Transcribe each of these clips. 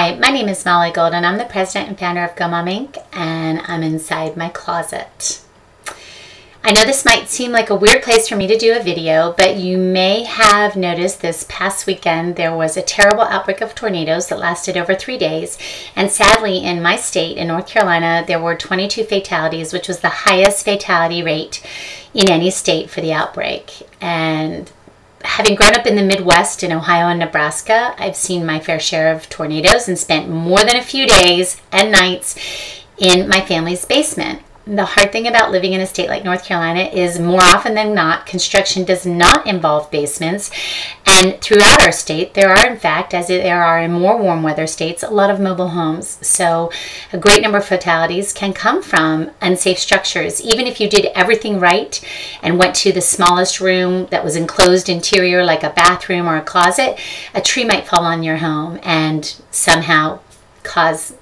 Hi, my name is Molly Golden. I'm the president and founder of Go Mom Inc. and I'm inside my closet. I know this might seem like a weird place for me to do a video, but you may have noticed this past weekend there was a terrible outbreak of tornadoes that lasted over 3 days. And sadly, in my state, in North Carolina, there were 22 fatalities, which was the highest fatality rate in any state for the outbreak. And having grown up in the Midwest in Ohio and Nebraska, I've seen my fair share of tornadoes and spent more than a few days and nights in my family's basement. The hard thing about living in a state like North Carolina is more often than not, construction does not involve basements. And throughout our state, there are, in fact, as there are in more warm weather states, a lot of mobile homes. So a great number of fatalities can come from unsafe structures. Even if you did everything right and went to the smallest room that was enclosed interior, like a bathroom or a closet, a tree might fall on your home and somehow cause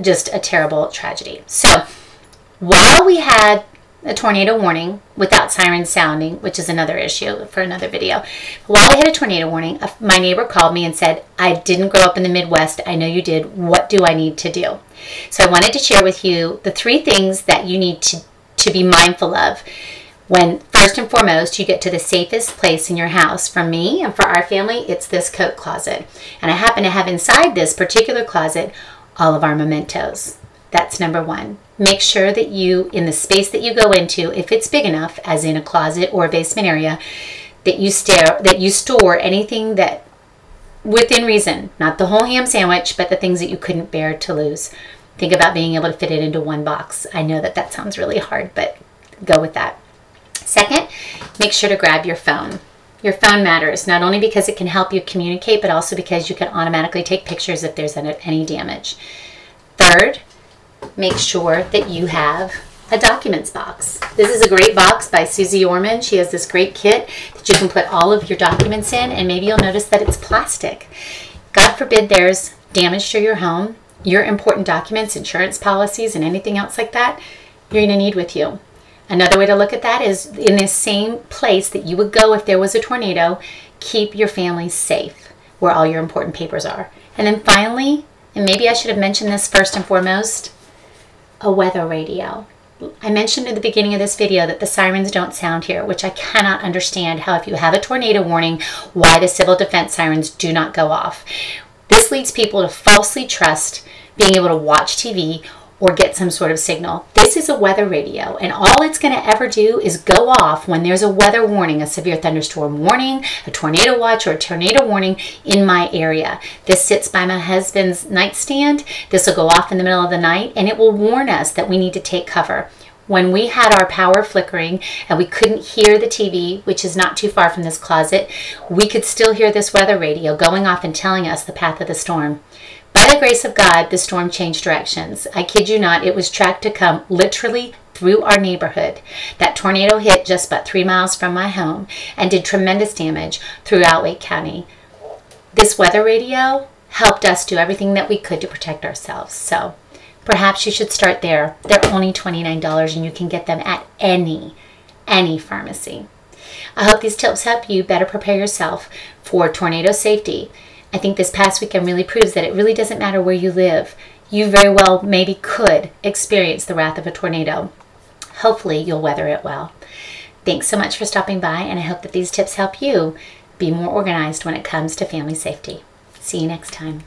just a terrible tragedy. So while we had a tornado warning without sirens sounding, which is another issue for another video, while we had a tornado warning, my neighbor called me and said, I didn't grow up in the Midwest. I know you did. What do I need to do? So I wanted to share with you the 3 things that you need to be mindful of when, first and foremost, you get to the safest place in your house. For me and for our family, it's this coat closet. And I happen to have inside this particular closet all of our mementos. That's number 1. Make sure that you, in the space that you go into, if it's big enough, as in a closet or a basement area, that you store anything that, within reason, not the whole ham sandwich, but the things that you couldn't bear to lose. Think about being able to fit it into one box. I know that that sounds really hard, but go with that. Second, make sure to grab your phone. Your phone matters, not only because it can help you communicate, but also because you can automatically take pictures if there's any damage. Third, make sure that you have a documents box. This is a great box by Susie Orman. She has this great kit that you can put all of your documents in, and maybe you'll notice that it's plastic. God forbid there's damage to your home, your important documents, insurance policies, and anything else like that, you're going to need with you. Another way to look at that is in the same place that you would go if there was a tornado, keep your family safe where all your important papers are. And then finally, and maybe I should have mentioned this first and foremost, a weather radio. I mentioned at the beginning of this video that the sirens don't sound here, which I cannot understand how, if you have a tornado warning, why the civil defense sirens do not go off. This leads people to falsely trust being able to watch TV or get some sort of signal. This is a weather radio, and all it's going to ever do is go off when there's a weather warning, a severe thunderstorm warning, a tornado watch, or a tornado warning in my area. This sits by my husband's nightstand. This will go off in the middle of the night, and it will warn us that we need to take cover. When we had our power flickering and we couldn't hear the TV, which is not too far from this closet, we could still hear this weather radio going off and telling us the path of the storm. By the grace of God, the storm changed directions. I kid you not, it was tracked to come literally through our neighborhood. That tornado hit just about 3 miles from my home and did tremendous damage throughout Wake County. This weather radio helped us do everything that we could to protect ourselves. So perhaps you should start there. They're only $29 and you can get them at any pharmacy. I hope these tips help you better prepare yourself for tornado safety. I think this past weekend really proves that it really doesn't matter where you live. You very well maybe could experience the wrath of a tornado. Hopefully you'll weather it well. Thanks so much for stopping by, and I hope that these tips help you be more organized when it comes to family safety. See you next time.